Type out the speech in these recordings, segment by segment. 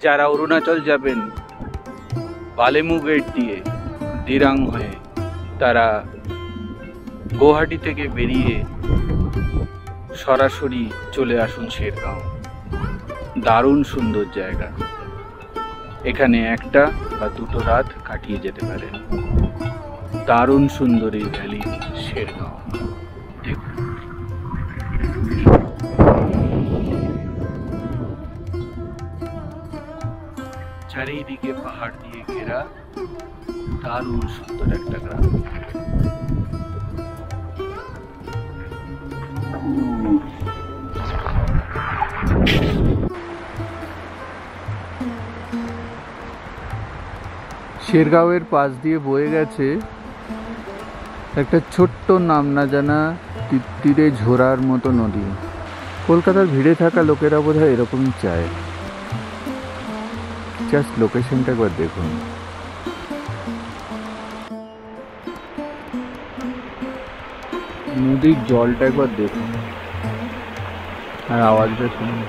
যারা অরুণাচল যাবেন বালেমু গেট দিয়ে দিরাং হয়ে, তারা গুয়াহাটি থেকে বেরিয়ে সরাসরি চলে আসুন শেরগাঁও। দারুণ সুন্দর জায়গা, এখানে একটা বা দুটো রাত কাটিয়ে যেতে পারেন। দারুণ সুন্দর এই ভ্যালি শেরগাঁও। দেখুন, চারিদিকে পাহাড় দিয়ে ঘেরা দারুণ সুন্দর একটা গ্রাম। শেরগাঁওয়ের পাশ দিয়ে বয়ে গেছে একটা ছোট্ট নাম না জানা তীরে ঝোড়ার মতো নদী। কলকাতার ভিড়ে থাকা লোকেরা বোধহয় এরকমই চায়। জাস্ট লোকেশনটা একবার দেখুন। নদীর জলটা একবার দেখুন আর আওয়াজটা শুনুন,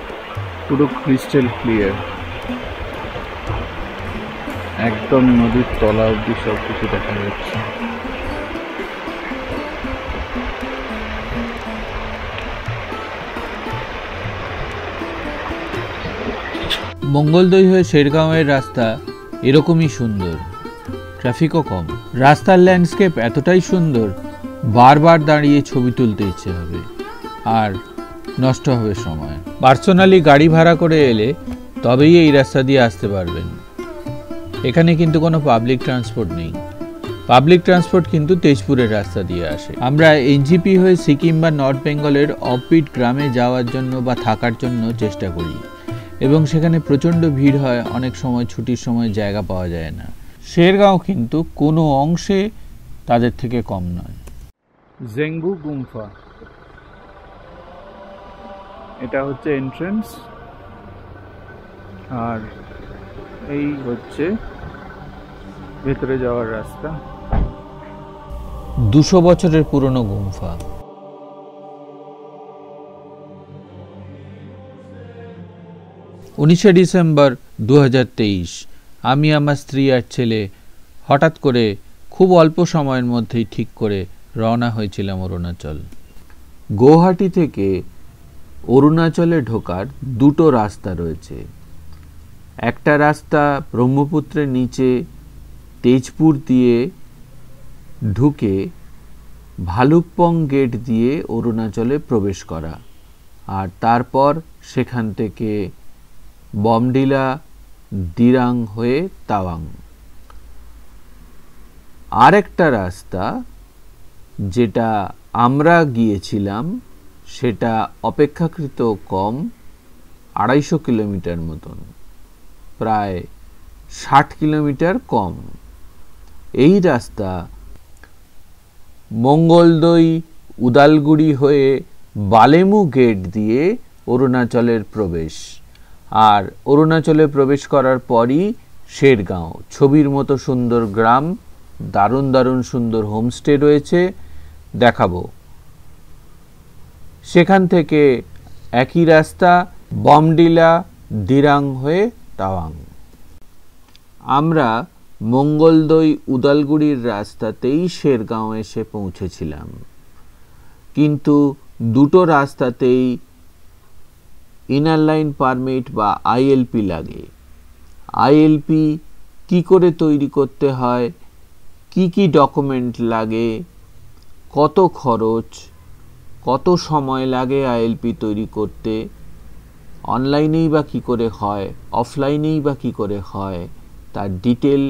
পুরো ক্রিস্টাল ক্লিয়ার। একদম নদীর তলা অবধি সব কিছু দেখা যাচ্ছে। মঙ্গলদৈ হয়ে শেরগাঁওয়ের রাস্তা এরকমই সুন্দর, ট্রাফিকও কম। রাস্তার ল্যান্ডস্কেপ এতটাই সুন্দর, বারবার দাঁড়িয়ে ছবি তুলতে ইচ্ছে হবে আর নষ্ট হবে সময়। পার্সোনালি গাড়ি ভাড়া করে এলে তবেই এই রাস্তা দিয়ে আসতে পারবেন। এখানে কিন্তু কোনো পাবলিক ট্রান্সপোর্ট নেই। পাবলিক ট্রান্সপোর্ট কিন্তু তেজপুরের রাস্তা দিয়ে আসে। আমরা এনজিপি হয়ে সিকিম বা নর্থ বেঙ্গলের অফবিট গ্রামে যাওয়ার জন্য বা থাকার জন্য চেষ্টা করি, এবং সেখানে প্রচণ্ড ভিড় হয়, অনেক সময় ছুটির সময় জায়গা পাওয়া যায় না। শেরগাঁও কিন্তু কোনো অংশে তাদের থেকে কম নয়। জেংবু গুম্ফা, এটা হচ্ছে এন্ট্রান্স, আর এই হচ্ছে ভেতরে যাওয়ার রাস্তা। 200 বছরের পুরনো গুম্ফা। 19 ডিসেম্বর 2023 আমি, আমার স্ত্রী আর ছেলে হঠাৎ করে খুব অল্প সময়ের মধ্যেই ঠিক করে রওনা হয়েছিলাম অরুণাচল। গুয়াহাটি থেকে অরুণাচলে ঢোকার দুটো রাস্তা রয়েছে। একটা রাস্তা ব্রহ্মপুত্রের নিচে তেজপুর দিয়ে ঢুকে ভালুকপং গেট দিয়ে অরুণাচলে প্রবেশ করা, আর তারপর সেখান থেকে বমডিলা দিরাং হয়ে তাওয়াং। আরেকটা রাস্তা যেটা আমরা গিয়েছিলাম সেটা অপেক্ষাকৃত কম, 250 কিলোমিটার মতন, প্রায় 60 কিলোমিটার কম। এই রাস্তা মঙ্গলদৈ উদালগুড়ি হয়ে বালেমু গেট দিয়ে অরুণাচলের প্রবেশ, আর অরুণাচলে প্রবেশ করার পরই শেরগাঁও। ছবির মতো সুন্দর গ্রাম, দারুণ দারুণ সুন্দর হোমস্টে রয়েছে, দেখাবো। সেখান থেকে একই রাস্তা বমডিলা দিরাং হয়ে তাওয়াং। আমরা মঙ্গলদৈ উদালগুড়ির রাস্তাতেই শেরগাঁও এসে পৌঁছেছিলাম, কিন্তু দুটো রাস্তাতেই ইনার লাইন পারমিট বা আইএলপি লাগে। আইএলপি কি করে তৈরি করতে হয়, কি কি ডকুমেন্ট লাগে, কত খরচ, কত সময় লাগে আইএলপি তৈরি করতে, অনলাইনেই বা কী করে হয়, অফলাইনেই বা কী করে হয়, তার ডিটেল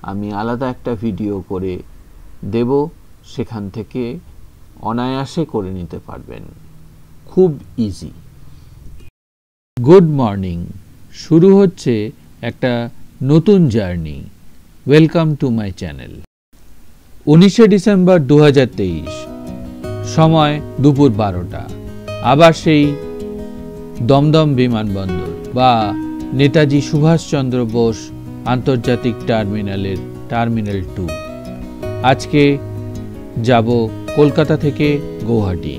আমি আলাদা একটা ভিডিও করে দেব। সেখান থেকে অনায়াসে করে নিতে পারবেন, খুব ইজি। গুড মর্নিং, শুরু হচ্ছে একটা নতুন journey. Welcome to my channel. 19 December 2023, সময় দুপুর 12টা। আবার সেই দমদম বিমানবন্দর বা নেতাজি সুভাষচন্দ্র বোস আন্তর্জাতিক টার্মিনালের টার্মিনাল 2। আজকে যাব কলকাতা থেকে Guwahati.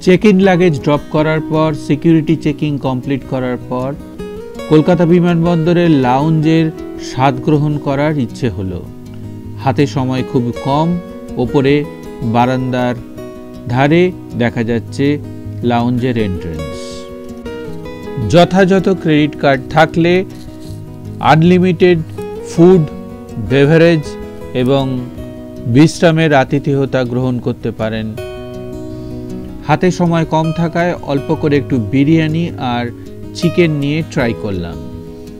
Check in luggage drop করার পর, সিকিউরিটি চেকিং কমপ্লিট করার পর কলকাতা বিমানবন্দরের লাউঞ্জের স্বাদ গ্রহণ করার ইচ্ছে হলো। হাতে সময় খুব কম। ওপরে বারান্দার ধারে দেখা যাচ্ছে লাউঞ্জের এন্ট্রেন্স। যথাযথ ক্রেডিট কার্ড থাকলে আনলিমিটেড ফুড, বেভারেজ এবং বিশ্রামের আতিথেয়তা গ্রহণ করতে পারেন। হাতে সময় কম থাকায় অল্প করে একটু বিরিয়ানি আর চিকেন নিয়ে ট্রাই করলাম।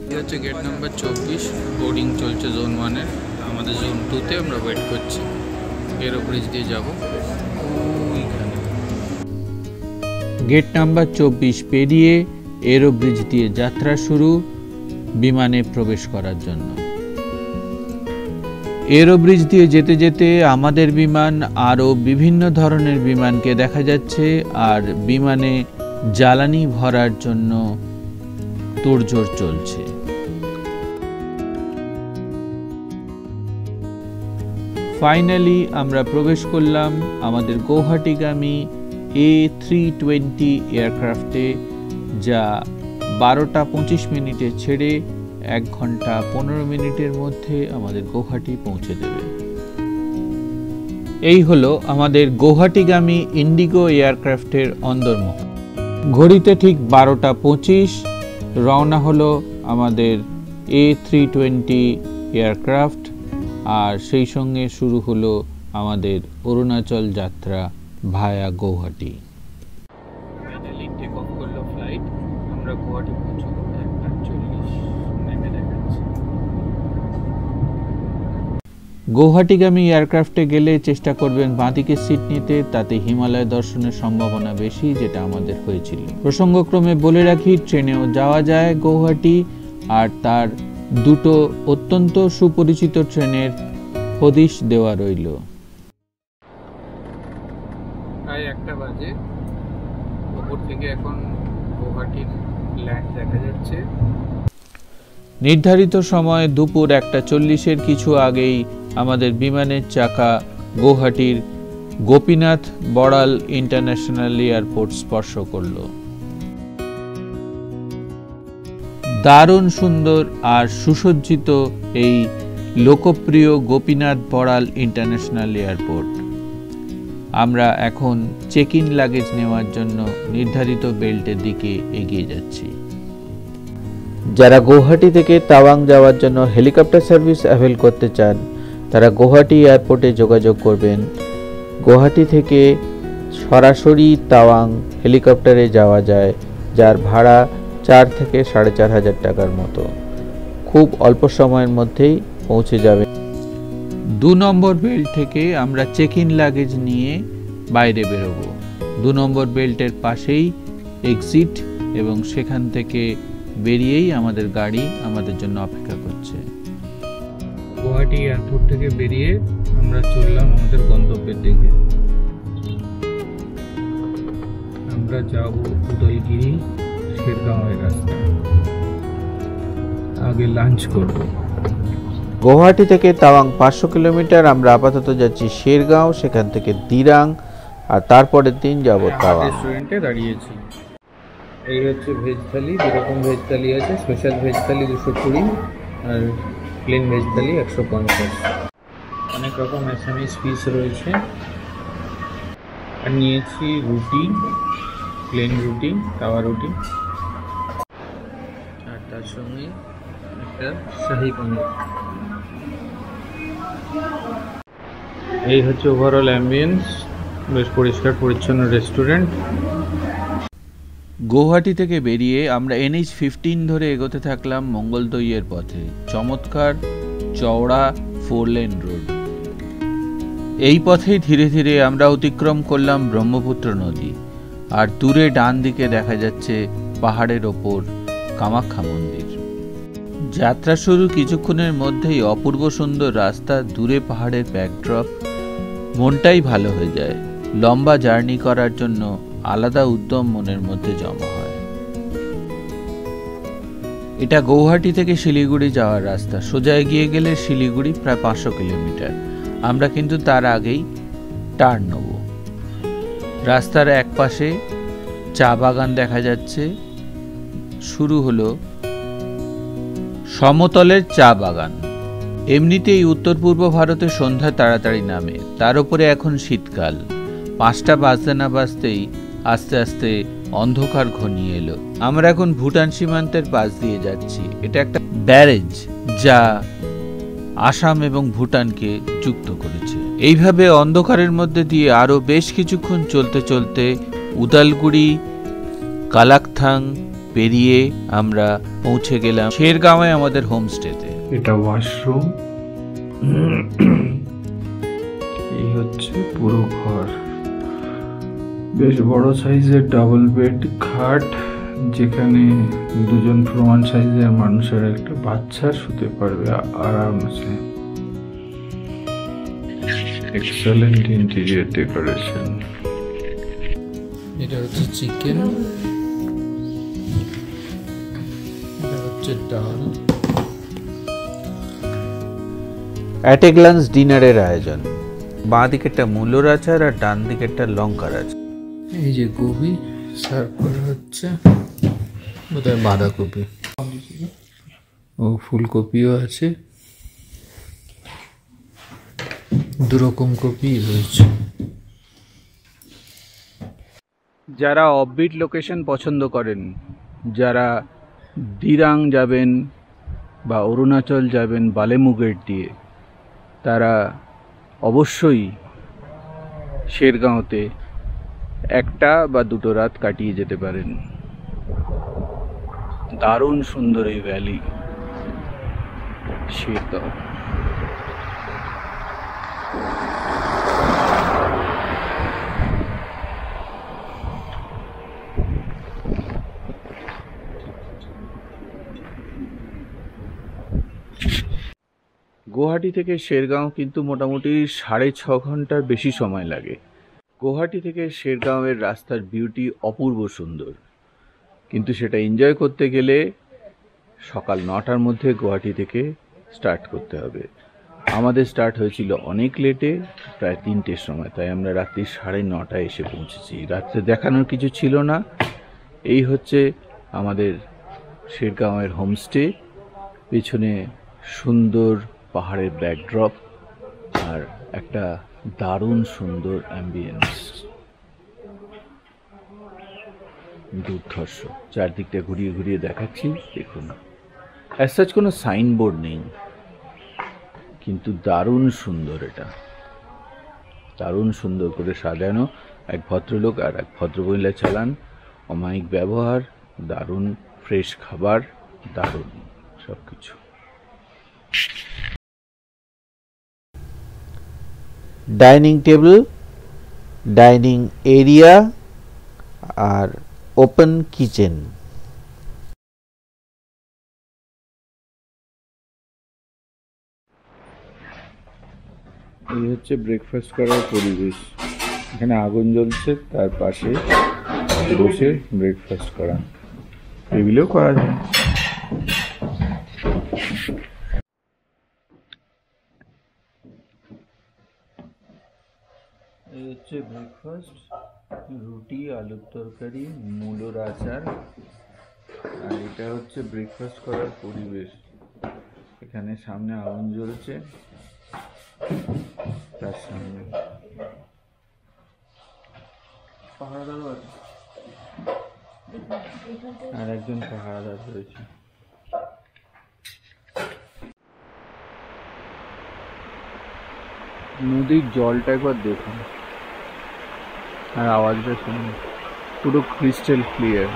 এটা হচ্ছে গেট নাম্বার 24, বোর্ডিং চলছে জোন 1-এর। আমাদের জোন 2-তে আমরা ওয়েট করছি। এরো ব্রিজ দিয়ে যাব ওইখানে। গেট নাম্বার 24 পেরিয়ে এরো ব্রিজ দিয়ে যাত্রা শুরু বিমানে প্রবেশ করার জন্য। এরো ব্রিজ দিয়ে যেতে যেতে আমাদের বিমান আরও বিভিন্ন ধরনের বিমানকে দেখা যাচ্ছে, আর বিমানে জ্বালানি ভরার জন্য তোড়জোড় চলছে। ফাইনালি আমরা প্রবেশ করলাম আমাদের গৌহাটিগামী A320 এয়ারক্রাফটে, যা 12টা 25 মিনিটে ছেড়ে 1 ঘন্টা 15 মিনিটের মধ্যে আমাদের গৌহাটি পৌঁছে দেবে। এই হলো আমাদের গৌহাটিগামী ইন্ডিগো এয়ারক্রাফটের অন্দরমহল। ঘড়িতে ঠিক 12টা 25 রওনা হলো আমাদের A320 এয়ারক্রাফট, আর সেই সঙ্গে শুরু হলো আমাদের অরুণাচল যাত্রা ভায়া গৌহাটি। ফাইনালি টেক অফ করলো ফ্লাইট। আমরা গৌহাটি পৌঁছবো 1:40 নেমে দেখাচ্ছি। গৌহাটিগামী এয়ারক্রাফটে গেলে চেষ্টা করবেন বাঁদিকের সিট নিতে, তাতে হিমালয় দর্শনের সম্ভাবনা বেশি, যেটা আমাদের হয়েছিল। প্রসঙ্গক্রমে বলে রাখি, ট্রেনেও যাওয়া যায় গৌহাটি, আর তার দুটো অত্যন্ত সুপরিচিত ট্রেনের হদিশ দেওয়া রইল। প্রায় 1টা বাজে। উপর থেকে এখন গৌহাটির ল্যান্ড দেখা যাচ্ছে। নির্ধারিত সময় দুপুর 1:40-এর কিছু আগেই আমাদের বিমানের চাকা গৌহাটির গোপীনাথ বড়াল ইন্টারন্যাশনাল এয়ারপোর্ট স্পর্শ করল। দারুণ সুন্দর আর সুসজ্জিত এই লোকপ্রিয় গোপীনাথ বড়াল ইন্টারন্যাশনাল এয়ারপোর্ট। আমরা এখন চেক ইন লাগেজ নেওয়ার জন্য নির্ধারিত বেল্টের দিকে এগিয়ে যাচ্ছি। যারা গৌহাটি থেকে তাওয়াং যাওয়ার জন্য হেলিকপ্টার সার্ভিস অ্যাভেল করতে চান, তারা গৌহাটি এয়ারপোর্টে যোগাযোগ করবেন। গৌহাটি থেকে সরাসরি তাওয়াং হেলিকপ্টারে যাওয়া যায়, যার ভাড়া 4 থেকে 4,500 টাকার মতো। খুব অল্প সময়ের মধ্যেই পৌঁছে যাবে। 2 নম্বর বেল্ট থেকে আমরা চেক ইন লাগেজ নিয়ে বাইরে বেরোবো। 2 নম্বর বেল্টের পাশেই এক্সিট, এবং সেখান থেকে বেরিয়েই আমাদের গাড়ি আমাদের জন্য অপেক্ষা করছে। গৌহাটি এয়ারপোর্ট থেকে বেরিয়ে আমরা চললাম আমাদের গন্তব্যের দিকে। আমরা যাব উদয়গিরি শেরগাঁওয়ের রাস্তা। আগে লাঞ্চ করব। গৌহাটি থেকে তাওয়াং 500 কিলোমিটার। আমরা আপাতত যাচ্ছি শেরগাঁও, সেখান থেকে দিরাং, আর তারপরের দিন যাব তাওয়াং। রেস্টুরেন্টে দাঁড়িয়েছি। এই হচ্ছে ভেজ থালি। দুরকম ভেজ থালি আছে। স্পেশাল ভেজ থালি 220, আর প্লেন ভেজ থালি 150। অনেক রকম অ্যাসামিজ পিস রয়েছে। আর নিয়েছি রুটি, প্লেন রুটি, তাওয়া রুটি, আর তার সঙ্গে একটা শাহি পনির। এই হচ্ছে ওভারঅল অ্যাম্বিয়েন্স। বেশ পরিষ্কার পরিচ্ছন্ন রেস্টুরেন্ট। গৌহাটি থেকে বেরিয়ে আমরা NH-15 ধরে এগোতে থাকলাম মঙ্গলদৈয়ের পথে। চমৎকার চওড়া 4 লেন রোড। এই পথেই ধীরে ধীরে আমরা অতিক্রম করলাম ব্রহ্মপুত্র নদী, আর দূরে ডান দিকে দেখা যাচ্ছে পাহাড়ের ওপর কামাখ্যা মন্দির। যাত্রা শুরু কিছুক্ষণের মধ্যেই অপূর্ব সুন্দর রাস্তা, দূরে পাহাড়ের ব্যাকড্রপ, মনটাই ভালো হয়ে যায়। লম্বা জার্নি করার জন্য আলাদা উদ্যম মনের মধ্যে জমা হয়। এটা গৌহাটি থেকে শিলিগুড়ি যাওয়ার রাস্তা। সোজা এগিয়ে গেলে শিলিগুড়ি প্রায় 500 কিলোমিটার। আমরা কিন্তু তার আগেই টার্ন নেব। রাস্তার একপাশে চা বাগান দেখা যাচ্ছে। শুরু হলো সমতলের চা বাগান। এমনিতেই উত্তর পূর্ব ভারতে সন্ধ্যা তাড়াতাড়ি নামে, তার উপরে এখন শীতকাল। 5টা বাজতে না বাজতেই আস্তে আস্তে অন্ধকার ঘনিয়ে এলো। আমরা এখন ভুটান সীমান্তের পাশ দিয়ে যাচ্ছি। এটা একটা ব্যারেজ যা আসাম এবং ভুটানকে যুক্ত করেছে। এইভাবে অন্ধকারের মধ্যে দিয়ে আরো বেশ কিছুক্ষণ চলতে চলতে উদালগুড়ি কালাকথাং পেরিয়ে আমরা পৌঁছে গেলাম শেরগাঁওয়ে আমাদের হোমস্টেতে। এটা ওয়াশরুম, এই হচ্ছে পুরো ঘর। বেশ বড় সাইজের ডাবল বেড খাট, যেখানে দুজন প্রমাণ সাইজের মানুষের একটা বাচ্চা শুতে পারবে আরামসে। Excellent interior decoration. এটা হচ্ছে চিকেন, এটা হচ্ছে ডাল। অ্যাট এ গ্লান্স ডিনারের আয়োজন। বাঁ দিকেরটা মূলোর আচার আর ডান দিকেরটা লঙ্কার আচার। এই যে গোবি সার্ভ করা হচ্ছে, বোধহয় বাঁধাকপি ও ফুলকপিও আছে, দুরকম কপি রয়েছে। যারা অফবিট লোকেশন পছন্দ করেন, যারা দিরাং যাবেন বা অরুণাচল যাবেন বালেমু গেট দিয়ে, তারা অবশ্যই শেরগাঁওতে 1টা বা 2টো রাত কাটিয়ে যেতে পারেন। দারুণ সুন্দর এই ভ্যালি শেরগাঁও। গুয়াহাটি থেকে শেরগাঁও কিন্তু মোটামুটি 6.5 ঘন্টার বেশি সময় লাগে। গুয়াহাটি থেকে শেরগাঁওয়ের রাস্তার বিউটি অপূর্ব সুন্দর, কিন্তু সেটা এনজয় করতে গেলে সকাল 9টার মধ্যে গুয়াহাটি থেকে স্টার্ট করতে হবে। আমাদের স্টার্ট হয়েছিল অনেক লেটে, প্রায় 3টের সময়, তাই আমরা রাত্রি 9:30টায় এসে পৌঁছেছি। রাত্রে দেখানোর কিছু ছিল না। এই হচ্ছে আমাদের শেরগাঁওয়ের হোমস্টে। পেছনে সুন্দর পাহাড়ের ব্যাকড্রপ আর একটা দারুণ সুন্দর অ্যাম্বিয়েন্স, দুর্ধর্ষ। চারদিকটা ঘুরিয়ে ঘুরিয়ে দেখাচ্ছি, দেখুন। অ্যাজ সাচ কোনো সাইনবোর্ড নেই, কিন্তু দারুণ সুন্দর। এটা দারুণ সুন্দর করে সাজানো। এক ভদ্রলোক আর এক ভদ্রমহিলা চালান, অমায়িক ব্যবহার, দারুণ ফ্রেশ খাবার, দারুণ সব কিছু। ডাইনিং টেবিল, ডাইনিং এরিয়া আর ওপেন কিচেন। এই হচ্ছে ব্রেকফাস্ট করার পরিবেশ। এখানে আগুন জ্বলছে, তার পাশে বসে ব্রেকফাস্ট করা, টেবিলেও করা যায়। এই হচ্ছে ব্রেকফাস্ট, রুটি, আলুর তরকারি, মূলোর আচার। আর এটা হচ্ছে ব্রেকফাস্ট করার পরিবেশ। এখানে সামনে আগুন জ্বলছে, তার সামনে পাহারাদারও আছে, আর একজন পাহারাদার রয়েছে। নদীর জলটা একবার দেখুন, আর আওয়াজটা শুনুন, পুরো ক্রিস্টাল ক্লিয়ার।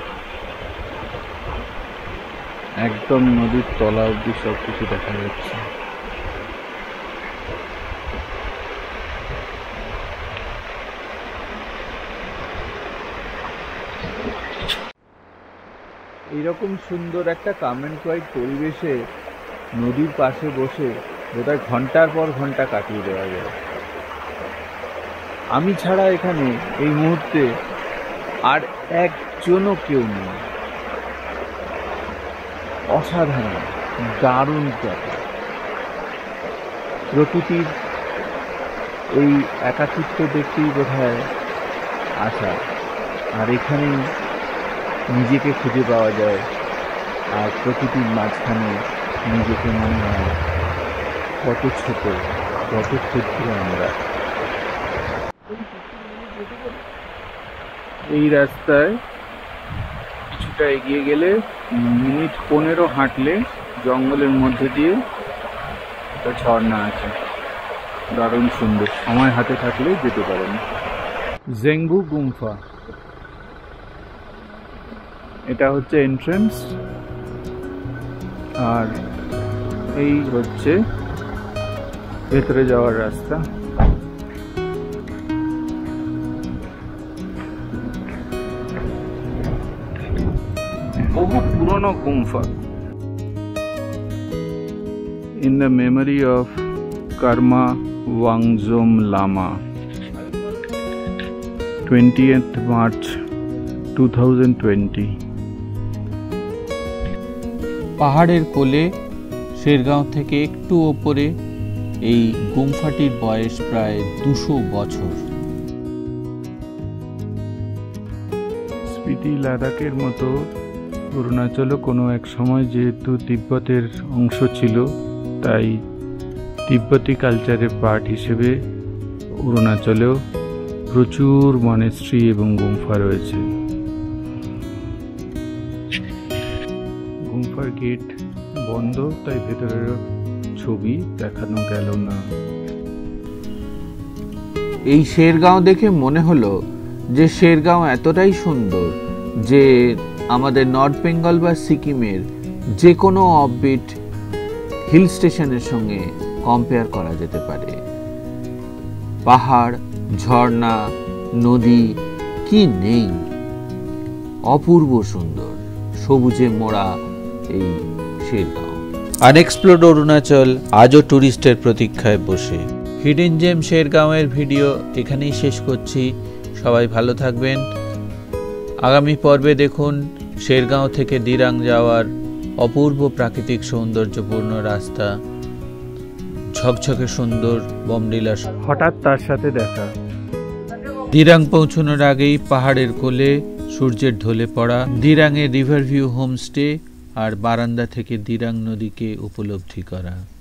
একদম নদীর তলা অবধি সব কিছু দেখা যাচ্ছে। এইরকম সুন্দর একটা কাম অ্যান্ড কোয়াইট পরিবেশে নদীর পাশে বসে বোধহয় ঘন্টার পর ঘন্টা কাটিয়ে দেওয়া যায়। আমি ছাড়া এখানে এই মুহূর্তে আর একজনও কেউ নেই। অসাধারণ, দারুণ জায়গা। প্রকৃতির এই একাকিত্ব দেখতেই বোধহয় আসা, আর এখানেই নিজেকে খুঁজে পাওয়া যায়। আর প্রকৃতির মাঝখানে নিজেকে মনে হয় কত ছোট, কত ক্ষুদ্র আমরা। এই রাস্তায় কিছুটা এগিয়ে গেলে, মিনিট 15 হাঁটলে জঙ্গলের মধ্যে দিয়ে একটা ঝর্ণা আছে, দারুণ সুন্দর। সময় হাতে থাকলে যেতে পারেন। জেংবু গুম্ফা, এটা হচ্ছে এন্ট্রান্স, আর এই হচ্ছে ভেতরে যাওয়ার রাস্তা। বহু পুরনো গুম্ফা। In the memory of Karma Wangzom Lama, 20th March 2020। পাহাড়ের কোলে শেরগাঁও থেকে একটু ওপরে এই গুম্ফাটির বয়স প্রায় 200 বছর। স্পিতি লাদাখের মতো অরুণাচলও কোনো এক সময় যেহেতু তিব্বতের অংশ ছিল, তাই তিব্বতী কালচারের পার্ট হিসেবে অরুণাচলেও প্রচুর মনেস্ট্রি এবং গুম্ফা রয়েছে। গুম্ফার গেট বন্ধ, তাই ভেতরের ছবি দেখানো গেল না। এই শেরগাঁও দেখে মনে হলো যে শেরগাঁও এতটাই সুন্দর যে আমাদের নর্থ বেঙ্গল বা সিকিমের যে কোনো অফবিট হিল স্টেশনের সঙ্গে কম্পেয়ার করা যেতে পারে। পাহাড়, ঝর্ণা, নদী কি নেই, অপূর্ব সুন্দর, সবুজে মোড়া এই শেরগাঁও। আনএক্সপ্লোরড অরুণাচল আজও ট্যুরিস্টের প্রতীক্ষায় বসে। হিডেন জেম শেরগাঁওয়ের ভিডিও এখানেই শেষ করছি। সবাই ভালো থাকবেন। আগামী পর্বে দেখুন শেরগাঁও থেকে দিরাং যাওয়ার অপূর্ব প্রাকৃতিক সৌন্দর্যপূর্ণ রাস্তা, ঝকঝকে সুন্দর বমডিলা। হঠাৎ তার সাথে দেখা। দিরাং পৌঁছানোর আগেই পাহাড়ের কোলে সূর্যের ঢলে পড়া, দিরাংয়ের রিভার ভিউ হোমস্টে আর বারান্দা থেকে দিরাং নদীকে উপলব্ধি করা।